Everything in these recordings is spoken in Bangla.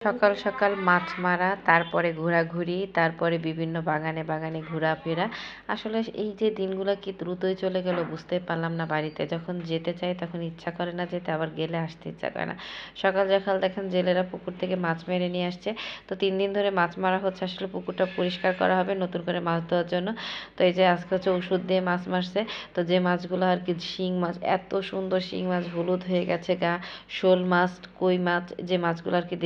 সকাল সকাল মাছ মারা, তারপরে ঘোরাঘুরি, তারপরে বিভিন্ন বাগানে বাগানে ঘোরাফেরা। আসলে এই যে দিনগুলো কি দ্রুতই চলে গেল বুঝতেই পারলাম না। বাড়িতে যখন যেতে চাই তখন ইচ্ছা করে না যেতে, আবার গেলে আসতে ইচ্ছা করে না। সকাল সকাল দেখেন জেলেরা পুকুর থেকে মাছ মেরে নিয়ে আসছে। তো 3 দিন ধরে মাছ মারা হচ্ছে, আসলে পুকুরটা পরিষ্কার করা হবে নতুন করে মাছ ধোয়ার জন্য। তো এই যে আজকে হচ্ছে ওষুধ দিয়ে মাছ মারছে। তো যে মাছগুলো আর কি শিং মাছ, এত সুন্দর শিং মাছ, হলুদ হয়ে গেছে গা। শোল মাছ, কই মাছ, যে মাছগুলো আর কি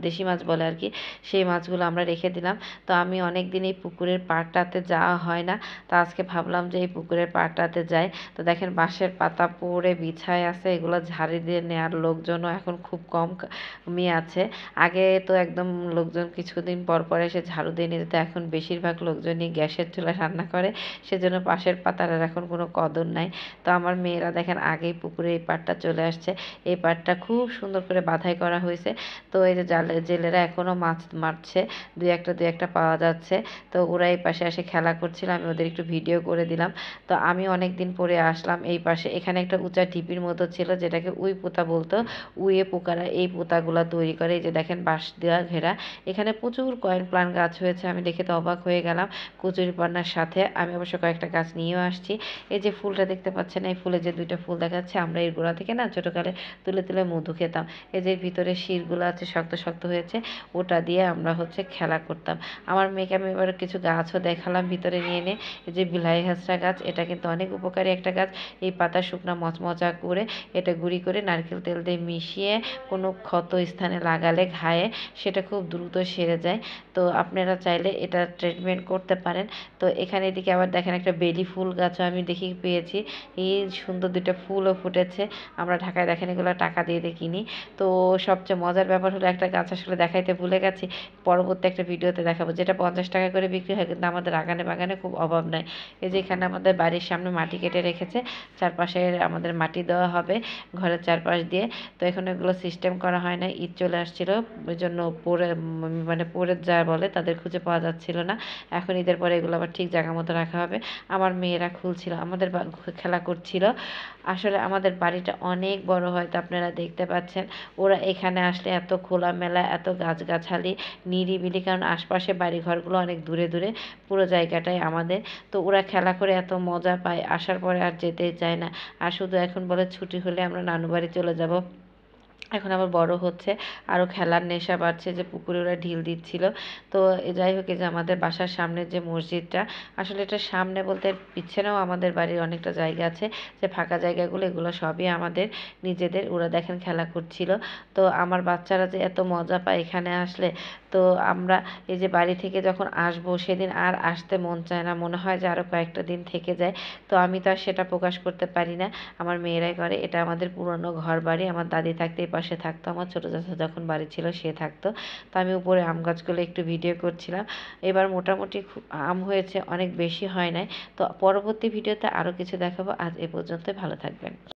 দেশি মাছ বলে আর কি, সেই মাছগুলো আমরা রেখে দিলাম। তো আমি অনেক দিন এই পুকুরের পাড়টাতে যাওয়া হয় না, তো আজকে ভাবলাম যে এই পুকুরের পাড়টাতে যাই। তো দেখেন বাঁশের পাতা পড়ে বিছায় আছে, এগুলো ঝাড়ি দিয়ে নেওয়ার লোকজনও এখন খুব কম কমই আছে। আগে তো একদম লোকজন কিছুদিন পর পর এসে ঝাড়ু দিয়ে নিয়ে যেত, এখন বেশিরভাগ লোকজনই গ্যাসের চুলায় রান্না করে, সেজন্য পাশের পাতার আর এখন কোনো কদর নাই। তো আমার মেয়েরা দেখেন আগেই পুকুরে এই পাড়টা চলে আসছে। এই পাড়টা খুব সুন্দর করে বাঁধাই করা হয়েছে। তো এই যে জেলেরা এখনও মাছ মারছে, দুই একটা পাওয়া যাচ্ছে। তো ওরা এই পাশে এসে খেলা করছিল, আমি ওদের একটু ভিডিও করে দিলাম। তো আমি অনেক দিন পরে আসলাম এই পাশে। এখানে একটা উঁচা ঢিপির মতো ছিল, যেটাকে উই পোতা বলতো। উইয়ে পোকারা এই পোতাগুলা তৈরি করে। এই যে দেখেন বাঁশ দেওয়া ঘেরা, এখানে প্রচুর কয়েন প্লান্ট গাছ হয়েছে। আমি দেখে তো অবাক হয়ে গেলাম কচুরিপানার সাথে। আমি অবশ্য কয়েকটা গাছ নিয়েও আসছি। এই যে ফুলটা দেখতে পাচ্ছেন, এই ফুলে যে 2টা ফুল দেখাচ্ছে, আমরা এর গোড়া থেকে না ছোটোকালে তুলে তুলে মধু খেতাম। এই যে ভিতরে শিরগুলো আছে শক্ত শক্ত হয়েছে, ওটা দিয়ে আমরা হচ্ছে খেলা করতাম। আমার মেয়েকে আমি এবার কিছু গাছও দেখালাম ভিতরে নিয়ে এনে। এই যে বিলাই হাঁসরা গাছ, এটা কিন্তু অনেক উপকারী একটা গাছ। এই পাতা শুকনো মচমচা করে এটা গুঁড়ি করে নারকেল তেল দিয়ে মিশিয়ে কোনো ক্ষত স্থানে লাগালে ঘায়ে, সেটা খুব দ্রুত সেরে যায়। তো আপনারা চাইলে এটা ট্রিটমেন্ট করতে পারেন। তো এখানে এদিকে আবার দেখেন একটা বেলি ফুল গাছও আমি দেখি পেয়েছি। এই সুন্দর 2টা ফুলও ফুটেছে। আমরা ঢাকায় দেখেন এগুলো টাকা দিয়ে দিয়ে কিনি। তো সবচেয়ে মজার ব্যাপার হলো একটা গাছ আসলে দেখাইতে ভুলে গেছি, পরবর্তী একটা ভিডিওতে দেখাবো, যেটা 50 টাকা করে বিক্রি হয়, কিন্তু আমাদের আগানে বাগানে খুব অভাব নাই। এই যে এখানে আমাদের বাড়ির সামনে মাটি কেটে রেখেছে, চারপাশে আমাদের মাটি দেওয়া হবে ঘরের চারপাশ দিয়ে। তো এখানে এগুলো সিস্টেম করা হয় না, ঈদ চলে আসছিল, ওই জন্য পরে যা বলে তাদের খুঁজে পাওয়া যাচ্ছিল না। এখন ঈদের পরে এগুলো আবার ঠিক জায়গা মতো রাখা হবে। আমার মেয়েরা খুলছিল, আমাদের খেলা করছিল। আসলে আমাদের বাড়িটা অনেক বড়, হয়তো আপনারা দেখতে পাচ্ছেন। ওরা এখানে আসলে এত খোলামেলা, এত গাছগাছালি, নিরিবিলি, কারণ আশপাশে বাড়িঘরগুলো অনেক দূরে দূরে, পুরো জায়গাটাই আমাদের। তো ওরা খেলা করে এত মজা পায়, আসার পরে আর যেতেই চায় না। আর শুধু এখন বলে ছুটি হলে আমরা নানু বাড়ি চলে যাব। এখন আবার বড় হচ্ছে, আরও খেলার নেশা বাড়ছে, যে পুকুরে ওরা ঢিল দিচ্ছিল। তো যাই হোক, এই যে আমাদের বাসার সামনে যে মসজিদটা, আসলে এটা সামনে বলতে পিছনেও আমাদের বাড়ির অনেকটা জায়গা আছে, যে ফাঁকা জায়গাগুলো এগুলো সবই আমাদের নিজেদের। ওরা দেখেন খেলা করছিল। তো আমার বাচ্চারা যে এত মজা পায় এখানে আসলে। তো আমরা এই যে বাড়ি থেকে যখন আসবো সেদিন আর আসতে মন চায় না, মনে হয় যে আরও কয়েকটা দিন থেকে যায়। তো আমি তো আর সেটা প্রকাশ করতে পারি না, আমার মেয়েরাই করে। এটা আমাদের পুরনো ঘর বাড়ি, আমার দাদি থাকতে এই পাশে থাকতো, আমার ছোটো চাচা যখন বাড়ি ছিল সে থাকতো। তো আমি উপরে আম গাছগুলো একটু ভিডিও করছিলাম। এবার মোটামুটি আম হয়েছে, অনেক বেশি হয় নাই। তো পরবর্তী ভিডিওতে আরও কিছু দেখাবো। আজ এ পর্যন্তই, ভালো থাকবেন।